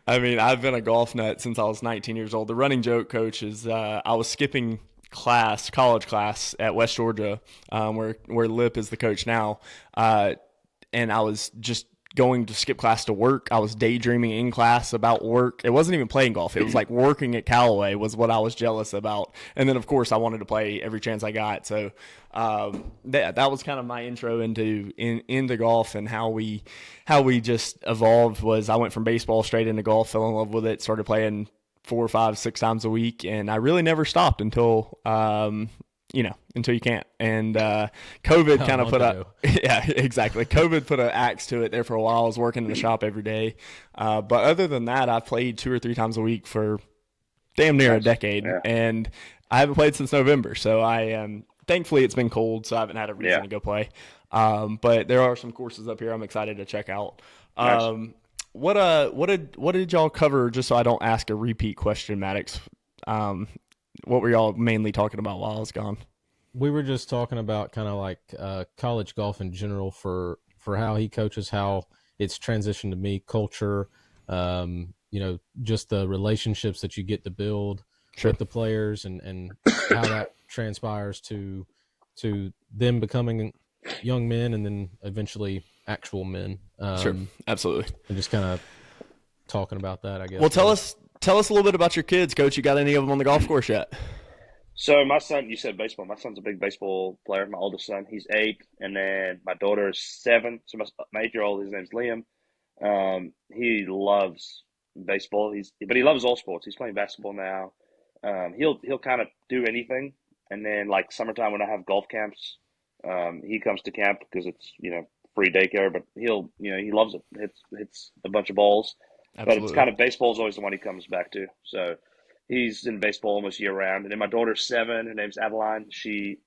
I mean, I've been a golf nut since I was 19 years old. The running joke, Coach, is I was skipping college class at West Georgia, where Lip is the coach now, and I was just going to skip class to work. I was daydreaming in class about work. It wasn't even playing golf. It was like working at Callaway was what I was jealous about. And then, of course, I wanted to play every chance I got. So that was kind of my intro into golf, and how we just evolved was I went from baseball straight into golf, fell in love with it, started playing 4, 5, 6 times a week, and I really never stopped until until you can't. And COVID kind of put exactly. COVID put an axe to it there for a while. I was working in the shop every day. But other than that, I played 2 or 3 times a week for damn near a decade. Yeah. And I haven't played since November. So thankfully it's been cold, so I haven't had a reason to go play. But there are some courses up here I'm excited to check out. Nice. What did y'all cover, just so I don't ask a repeat question, Maddux? What were y'all mainly talking about while I was gone? We were just talking about kind of like college golf in general for how he coaches, how it's transitioned to me, culture, just the relationships that you get to build with the players, and how that transpires to them becoming young men and then eventually actual men. Sure, absolutely. And just kind of talking about that, I guess. Well, tell us a little bit about your kids, Coach. You got any of them on the golf course yet? So my son, you said baseball. My son's a big baseball player. My oldest son, he's 8, and then my daughter is 7. So my 8-year-old, his name's Liam. He loves baseball. But he loves all sports. He's playing basketball now. He'll kind of do anything. And then like summertime when I have golf camps, he comes to camp because it's free daycare. But he loves it. Hits a bunch of balls. Absolutely. But it's kind of baseball's always the one he comes back to. So he's in baseball almost year round. And then my daughter's 7. Her name's Adeline. She's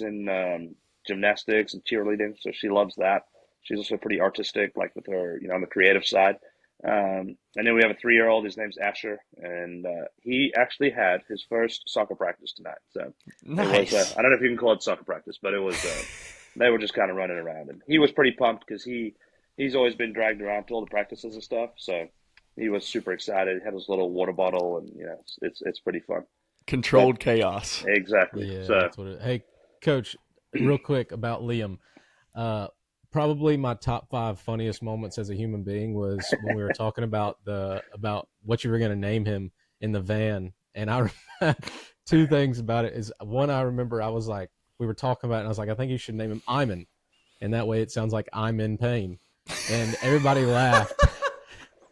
in gymnastics and cheerleading, so she loves that. She's also pretty artistic, like with her, on the creative side. And then we have a 3-year-old. His name's Asher, and he actually had his first soccer practice tonight. So Nice. it was, I don't know if you can call it soccer practice, but it was. They were just kind of running around, and he was pretty pumped because he's always been dragged around to all the practices and stuff. So he was super excited. He had his little water bottle, and it's pretty fun. Controlled chaos. Exactly. Yeah, So that's what it. Hey, Coach, real quick about Liam. Probably my top 5 funniest moments as a human being was when we were talking about what you were going to name him in the van. And I 2 things about it is, one, I remember I was like, we were talking about it, and I was like, I think you should name him Iman, and that way it sounds like I'm in pain. And everybody laughed.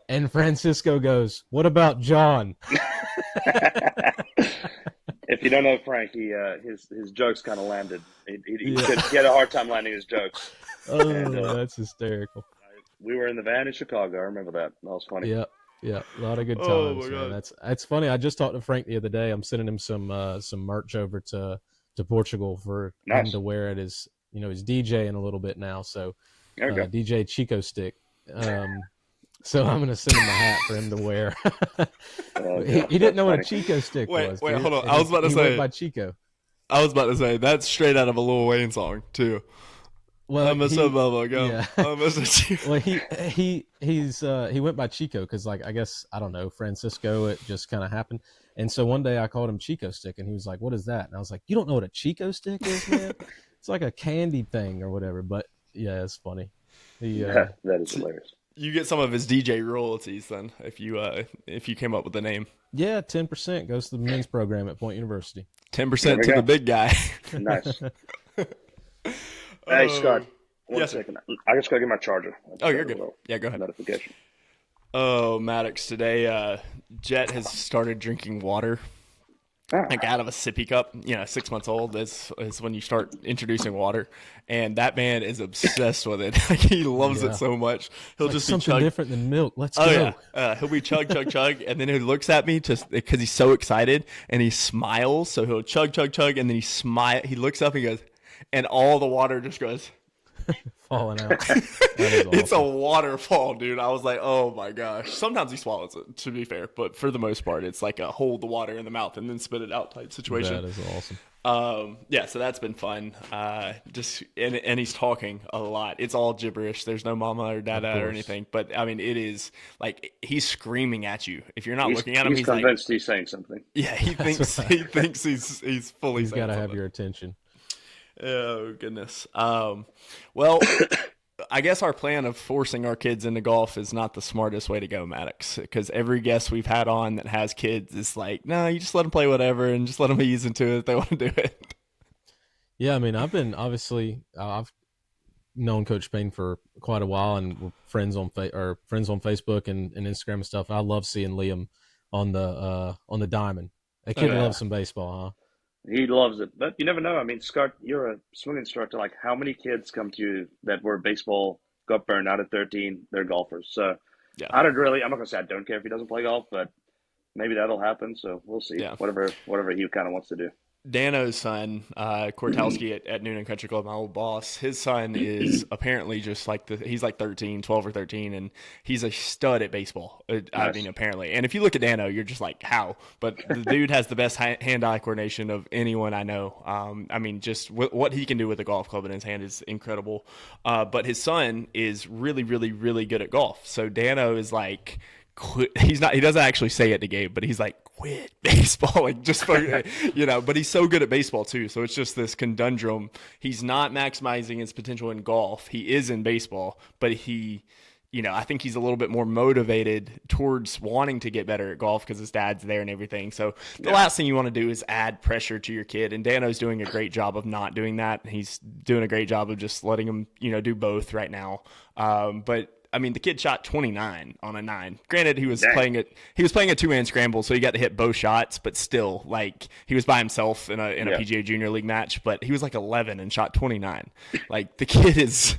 And Francisco goes, "What about John?" if you don't know Frank, his jokes kind of landed. He had a hard time landing his jokes. Oh, And, that's hysterical. we were in the van in Chicago. I remember that. That was funny. Yeah, a lot of good times. Oh, my man. God. That's funny. I just talked to Frank the other day. I'm sending him some merch over to Portugal for him Nice. to wear at his he's DJing a little bit now, so There we go. DJ Chico Stick. So I'm gonna send him a hat for him to wear. He didn't know what a Chico Stick was. Wait, dude. hold on. And I was about to he say- went by Chico. I was about to say that's straight out of a Lil Wayne song too. Well, I'm a bubble gum. yeah. I'm a Well, he went by Chico because, like, I guess, I don't know, Francisco, it just kind of happened. And so one day I called him Chico Stick, and he was like, "What is that?" And I was like, "You don't know what a Chico Stick is, man? It's like a candy thing or whatever." But yeah, it's funny. That is hilarious. You get some of his DJ royalties then if you came up with the name. Yeah, 10% goes to the men's program at Point University. 10% There we to go. the big guy. Nice. Hey, Scott. One yes, sir. second. I just gotta get my charger. Oh, you're good. Yeah, go ahead. Notification. Oh, Maddux, today Jet has started drinking water. Ah. Like out of a sippy cup, 6 months old is when you start introducing water, and that man is obsessed with it. Like he loves Yeah. it so much. He'll Like just be something chug. different than milk. Let's Oh go. yeah, he'll be chug, chug, chug, and then he looks at me just because he's so excited, and he smiles. So he'll chug, chug, chug, and then he looks up and he goes, and all the water just goes. Falling out. That is awesome. It's a waterfall, dude. I was like, oh my gosh. Sometimes he swallows it, to be fair, but for the most part, it's like a hold the water in the mouth and then spit it out type situation. That is awesome. Yeah, so that's been fun. And he's talking a lot. It's all gibberish. There's no mama or dada or course. anything. But I mean, it is like he's screaming at you. If you're not looking at him, He's he's like, convinced he's saying something. yeah, he thinks he's fully. He's saying got to have something. your attention. Oh goodness. Well, I guess our plan of forcing our kids into golf is not the smartest way to go, Maddux, because every guest we've had on that has kids is like, no, you just let them play whatever and just let them ease into it if they want to do it. Yeah, I mean, I've I've known Coach Paine for quite a while, and we're friends on Facebook and Instagram and stuff. I love seeing Liam on the diamond. That kid Yeah. loves some baseball, huh? He loves it, but you never know. I mean, Scott, you're a swing instructor. Like, how many kids come to you that were baseball, got burned out at 13? They're golfers. So Yeah. I'm not gonna say I don't care if he doesn't play golf, but maybe that'll happen. So we'll see. Yeah. Whatever he kind of wants to do. Dano's son, Kortowski at Noonan Country Club, my old boss, his son is apparently just like he's like 12 or 13, and he's a stud at baseball. I Nice. mean, apparently. And if you look at Dano, you're just like, how? But the dude has the best hand-eye coordination of anyone I know. I mean, just what he can do with a golf club in his hand is incredible. But his son is really, really, really good at golf. So Dano is like, he doesn't actually say it to Gabe, but he's like, quit baseball, like just but he's so good at baseball too. So it's just this conundrum. He's not maximizing his potential in golf. He is in baseball, but I think he's a little bit more motivated towards wanting to get better at golf because his dad's there and everything. So the last thing you want to do is add pressure to your kid. And Dano's doing a great job of not doing that. He's doing a great job of just letting him, do both right now. But I mean, the kid shot 29 on a 9. Granted, he was playing a 2-man scramble, so he got to hit both shots. But still, like, he was by himself in a PGA Junior League match. But he was like 11 and shot 29. Like, the kid is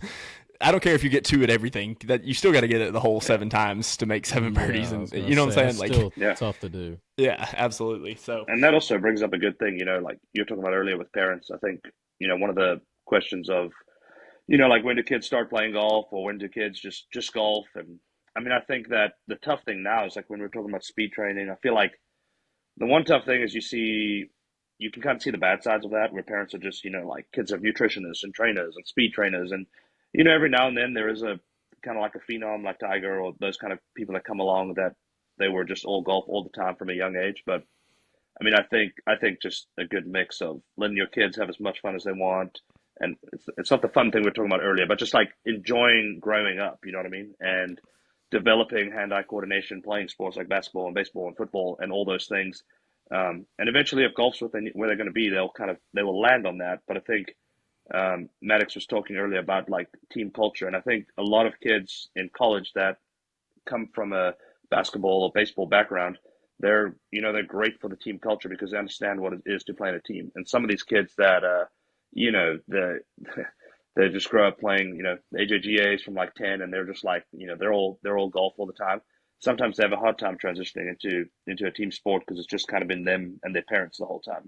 I don't care if you get 2 at everything, that you still got to get it the whole 7 times to make 7 birdies, I and was gonna you know what say, I'm that's saying? still Yeah. tough to do. Yeah, absolutely. So, And that also brings up a good thing, like you were talking about earlier with parents. I think, one of the questions of, like when do kids start playing golf or when do kids just golf? And I mean, I think that the tough thing now is like when we're talking about speed training, I feel like the one tough thing is you can kind of see the bad sides of that where parents are just, like kids have nutritionists and trainers and speed trainers. And, every now and then there is a kind of like a phenom like Tiger or those kind of people that come along that they were just all golf all the time from a young age. But I mean, I think just a good mix of letting your kids have as much fun as they want, and it's not the fun thing we were talking about earlier, but just like enjoying growing up. You know what I mean? And developing hand-eye coordination, playing sports like basketball and baseball and football and all those things. And eventually, if golf's where they're going to be, they will land on that. But I think Maddux was talking earlier about like team culture, and I think a lot of kids in college that come from a basketball or baseball background, they're great for the team culture because they understand what it is to play in a team. And some of these kids that they just grow up playing AJGAs from like 10 and they're just like they're all golf all the time. Sometimes they have a hard time transitioning into a team sport because it's just kind of been them and their parents the whole time.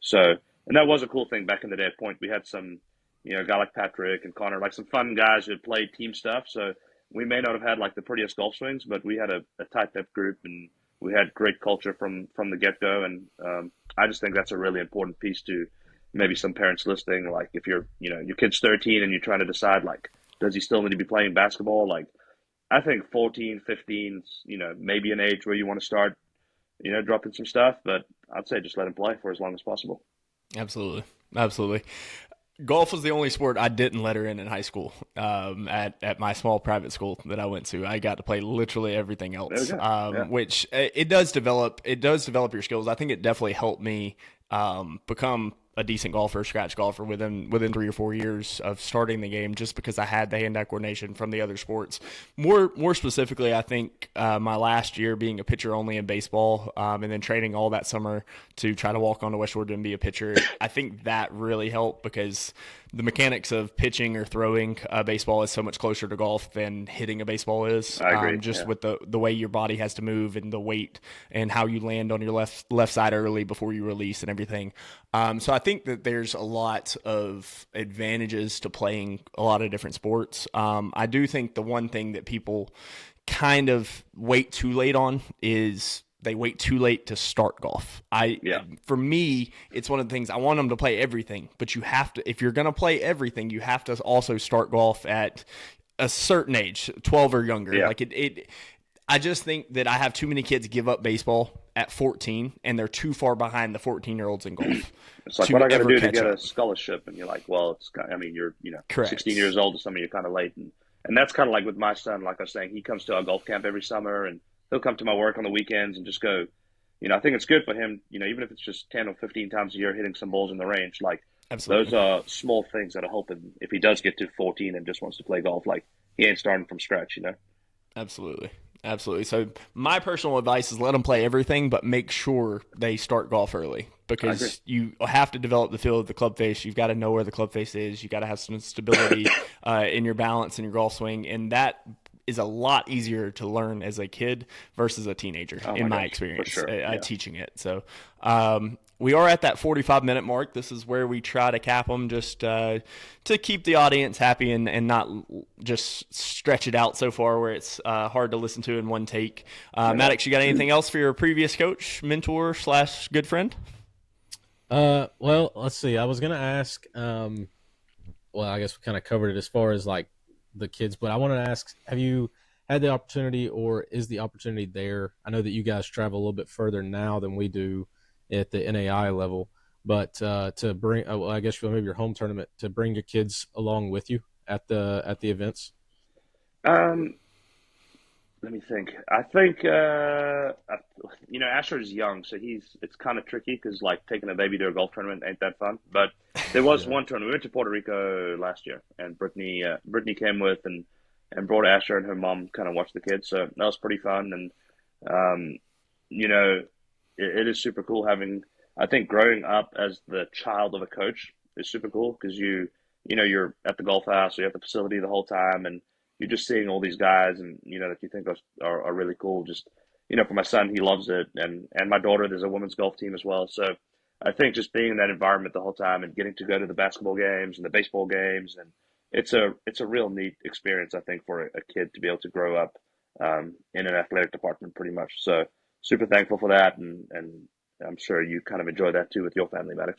So, and that was a cool thing back in the day at Point. We had some a guy like Patrick and Connor, like some fun guys who had played team stuff. So we may not have had like the prettiest golf swings, but we had a tight knit group and we had great culture from the get go. And I just think that's a really important piece to maybe some parents listening. Like if your kid's 13 and you're trying to decide like, does he still need to be playing basketball? Like I think 14, 15, maybe an age where you want to start, dropping some stuff, but I'd say just let him play for as long as possible. absolutely. Absolutely. Golf was the only sport I didn't let her in high school. At my small private school that I went to, I got to play literally everything else. Yeah. Which it does develop. It does develop your skills. I think it definitely helped me become a decent golfer, scratch golfer within 3 or 4 years of starting the game, just because I had the hand-eye coordination from the other sports. More specifically, I think my last year being a pitcher only in baseball, and then training all that summer to try to walk on to West Georgia and be a pitcher, I think that really helped because the mechanics of pitching or throwing baseball is so much closer to golf than hitting a baseball is. I agree. Just with the way your body has to move and the weight and how you land on your left side early before you release and everything. So I think that there's a lot of advantages to playing a lot of different sports. I do think the one thing that people kind of wait too late on is they wait too late to start golf. For me, it's one of the things I want them to play everything, but you have to, if you're going to play everything, you have to also start golf at a certain age, 12 or younger. Yeah. Like I just think that I have too many kids give up baseball at 14 and they're too far behind the 14-year-olds in golf. It's like, what I got to do to get up. a scholarship? And you're like, well, you're Correct. 16 years old, or something, you're kind of late. And that's kind of like with my son, like I was saying, he comes to our golf camp every summer and he'll come to my work on the weekends and just go, I think it's good for him, even if it's just 10 or 15 times a year hitting some balls in the range. Like, Absolutely. those are small things that'll help him if he does get to 14 and just wants to play golf. Like, he ain't starting from scratch, Absolutely. Absolutely. So my personal advice is let them play everything, but make sure they start golf early because you have to develop the feel of the club face. You've got to know where the club face is. You got to have some stability in your balance and your golf swing. And that is a lot easier to learn as a kid versus a teenager, in my experience, sure. teaching it. So we are at that 45-minute mark. This is where we try to cap them just to keep the audience happy and not just stretch it out so far where it's hard to listen to in one take. Maddux, you got anything else for your previous coach, mentor / good friend? Well, let's see. I was going to ask, well, I guess we kind of covered it as far as like the kids, but I wanted to ask, have you had the opportunity or is the opportunity there? I know that you guys travel a little bit further now than we do at the NAI level, but to bring, I guess maybe your home tournament, to bring your kids along with you at the events? Let me think. I think Asher is young, so it's kind of tricky because like taking a baby to a golf tournament ain't that fun. But there was one tournament. We went to Puerto Rico last year, and Brittany came with and brought Asher and her mom kind of watched the kids, so that was pretty fun. And it is super cool having. I think growing up as the child of a coach is super cool because you you're at the golf house or you're at the facility the whole time, and you're just seeing all these guys, and that you think are really cool. Just for my son, he loves it, and my daughter, there's a women's golf team as well. So I think just being in that environment the whole time and getting to go to the basketball games and the baseball games, and it's a real neat experience, I think, for a kid to be able to grow up in an athletic department pretty much. So super thankful for that, and I'm sure you kind of enjoy that too with your family, Maddux.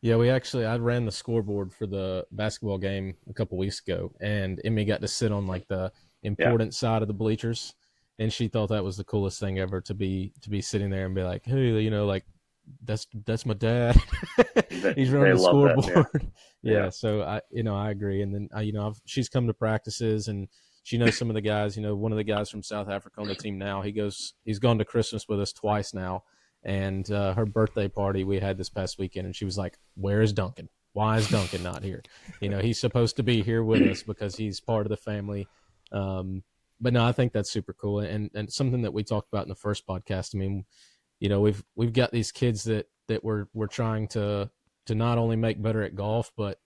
Yeah, I ran the scoreboard for the basketball game a couple weeks ago, and Emmy got to sit on like the important side of the bleachers, and she thought that was the coolest thing ever to be sitting there and be like, hey, like that's my dad. He's running the scoreboard. That, yeah. So I agree. And then she's come to practices, and she knows some of the guys. One of the guys from South Africa on the team now. He's gone to Christmas with us twice now. And her birthday party we had this past weekend, and she was like, "Where is Duncan? Why is Duncan not here? He's supposed to be here with us because he's part of the family." But no, I think that's super cool, and something that we talked about in the first podcast. I mean, we've got these kids that we're trying to not only make better at golf, but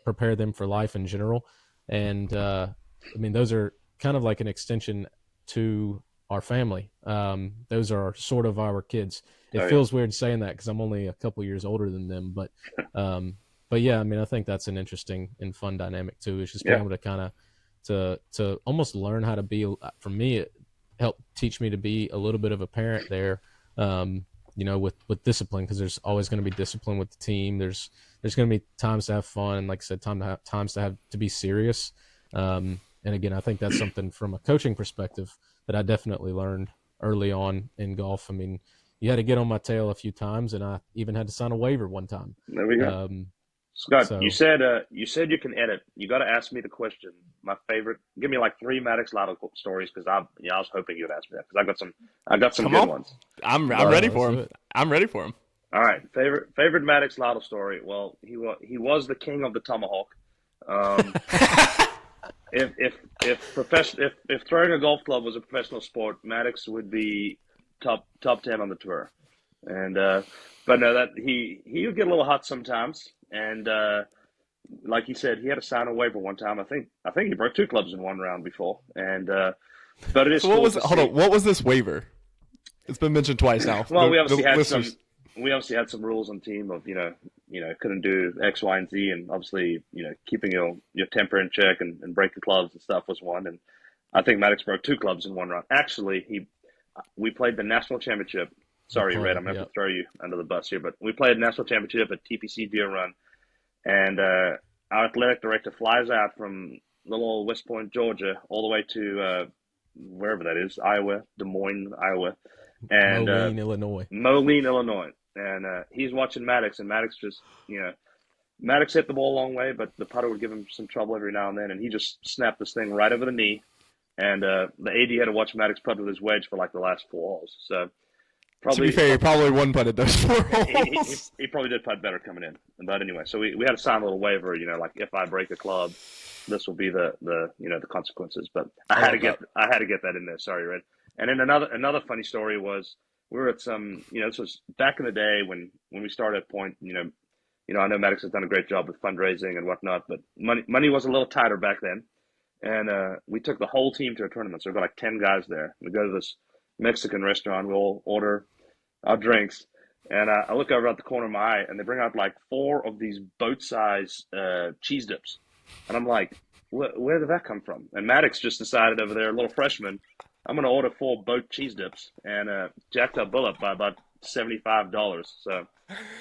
prepare them for life in general. And I mean, those are kind of like an extension to our family. Those are sort of our kids. It feels weird saying that because I'm only a couple years older than them, but yeah, I mean, I think that's an interesting and fun dynamic too. It's just being able to kind of to almost learn how to be. For me, it helped teach me to be a little bit of a parent there. With discipline, because there's always going to be discipline with the team. There's going to be times to have fun, and like I said, times to be serious. And again, I think that's something from a coaching perspective that I definitely learned early on in golf. I mean, you had to get on my tail a few times, and I even had to sign a waiver one time. There we go. Scott, you said you can edit. You got to ask me the question. My favorite. Give me like 3 Maddux Lytle stories, because I was hoping you'd ask me that, because I got some good ones. I'm ready for him. I'm ready for him. All right, favorite Maddux Lytle story. Well, he was the king of the tomahawk. If throwing a golf club was a professional sport, Maddux would be top 10 on the tour. And but no, that he would get a little hot sometimes. And like he said, he had to sign a waiver one time. I think he broke 2 clubs in one round before. And but it is. So what was this waiver? It's been mentioned twice now. Well, we obviously had some rules on the team of couldn't do X, Y, and Z, and obviously keeping your temper in check and breaking clubs and stuff was one. And I think Maddux broke 2 clubs in one round. Actually, we played the national championship. Sorry, Red, I'm going to have to throw you under the bus here, but we played national championship at TPC Deer Run, and our athletic director flies out from little old West Point, Georgia, all the way to wherever that is, Iowa, Des Moines, Iowa, and Moline, Illinois. And he's watching Maddux, and Maddux just, Maddux hit the ball a long way, but the putter would give him some trouble every now and then, and he just snapped this thing right over the knee. And the AD had to watch Maddux putt with his wedge for like the last 4 holes. So to be fair, he probably one putted those 4 holes. He probably did putt better coming in. But anyway, so we had to sign a little waiver, like if I break a club, this will be the consequences. But I had to get that in there. Sorry, Red. And then another funny story was, we were at some, this was back in the day when we started at Point, I know Maddux has done a great job with fundraising and whatnot, but money was a little tighter back then. And we took the whole team to a tournament. So we've got like 10 guys there. We go to this Mexican restaurant. We all order our drinks. And I look over at the corner of my eye, and they bring out like 4 of these boat-size cheese dips. And I'm like, where did that come from? And Maddux just decided over there, a little freshman, I'm going to order 4 boat cheese dips, and jacked our bill up by about $75. So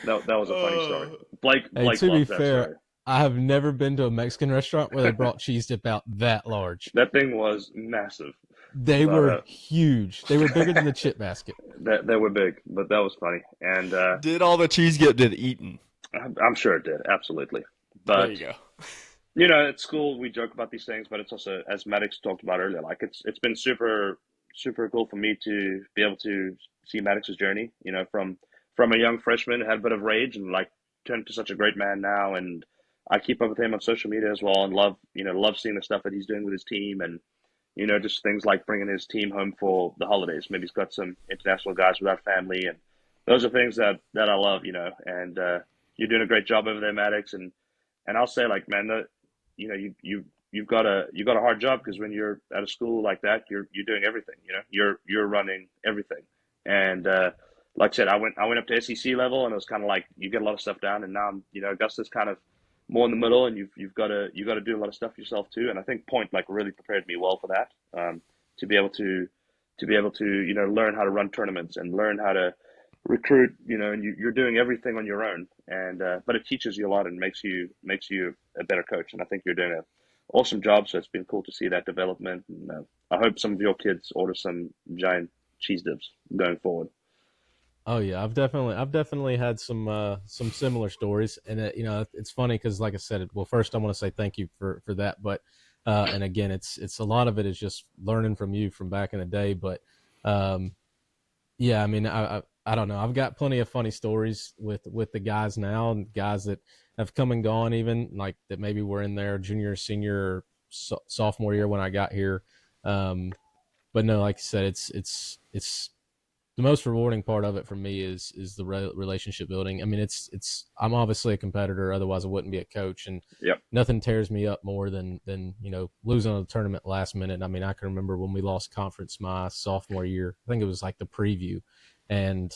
that was a funny story. Blake to be fair, story. I have never been to a Mexican restaurant where they brought cheese dip out that large. That thing was massive. They were huge. They were bigger than the chip basket. They were big, but that was funny. And did all the cheese get eaten? I'm sure it did, absolutely. But there you go. At school we joke about these things, but it's also, as Maddux talked about earlier, like it's been super, super cool for me to be able to see Maddux's journey. From a young freshman, had a bit of rage, and like turned to such a great man now. And I keep up with him on social media as well, and love seeing the stuff that he's doing with his team, and just things like bringing his team home for the holidays. Maybe he's got some international guys without family, and those are things that I love, and you're doing a great job over there, Maddux, and And I'll say, like, man, you've got a hard job, because when you're at a school like that, you're doing everything. You're running everything. And like I said, I went up to SEC level, and it was kind of like you get a lot of stuff down, and now Augusta's kind of more in the middle, and you've got to do a lot of stuff yourself too. And I think Point like really prepared me well for that, to be able to learn how to run tournaments and learn how to recruit, and you're doing everything on your own, and but it teaches you a lot and makes you a better coach. And I think you're doing an awesome job. So it's been cool to see that development, and I hope some of your kids order some giant cheese dips going forward. Oh yeah, I've definitely had some similar stories, and it's funny because, like I said, well, first I want to say thank you for that, but and again, it's a lot of it is just learning from you from back in the day, but yeah, I mean, I don't know, I've got plenty of funny stories with the guys now, and guys that have come and gone, even like that maybe were in their junior, senior, sophomore year when I got here, but no, like I said, it's the most rewarding part of it for me is the relationship building. I mean, I'm obviously a competitor, otherwise I wouldn't be a coach, and Yep. nothing tears me up more than losing a tournament last minute. I mean, I can remember when we lost conference my sophomore year. I think it was like the preview, and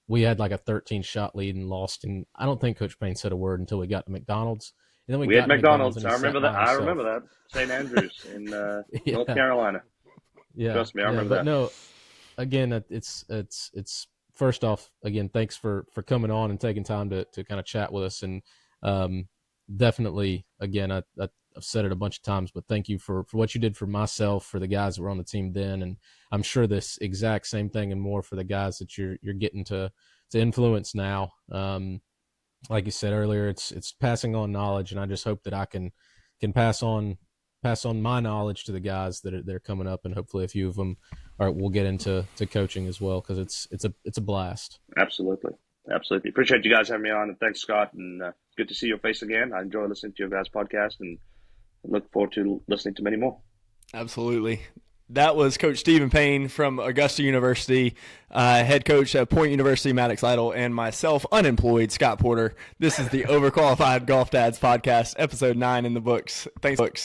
we had like a 13-shot lead and lost. And I don't think Coach Paine said a word until we got to McDonald's. And then We got had to McDonald's. and I he remember sat that. by I himself. remember that. St. Andrews in Yeah. North Carolina. Yeah, Trust me, I remember but that. no, again, it's first off, again, thanks for coming on and taking time to kind of chat with us, and definitely, again, I've said it a bunch of times, but thank you for what you did for myself, for the guys that were on the team then, and I'm sure this exact same thing and more for the guys that you're getting to influence now. Like you said earlier, it's passing on knowledge, and I just hope that I can pass on my knowledge to the guys that are coming up, and hopefully a few of them will get into coaching as well, because it's a blast. Absolutely. Appreciate you guys having me on, and thanks, Scott. And good to see your face again. I enjoy listening to your guys' podcast, and look forward to listening to many more. Absolutely. That was Coach Stephen Paine from Augusta University, head coach at Point University, Maddux Lytle, and myself, unemployed, Scott Porter. This is the Overqualified Golf Dads podcast, episode 9 in the books. Thanks.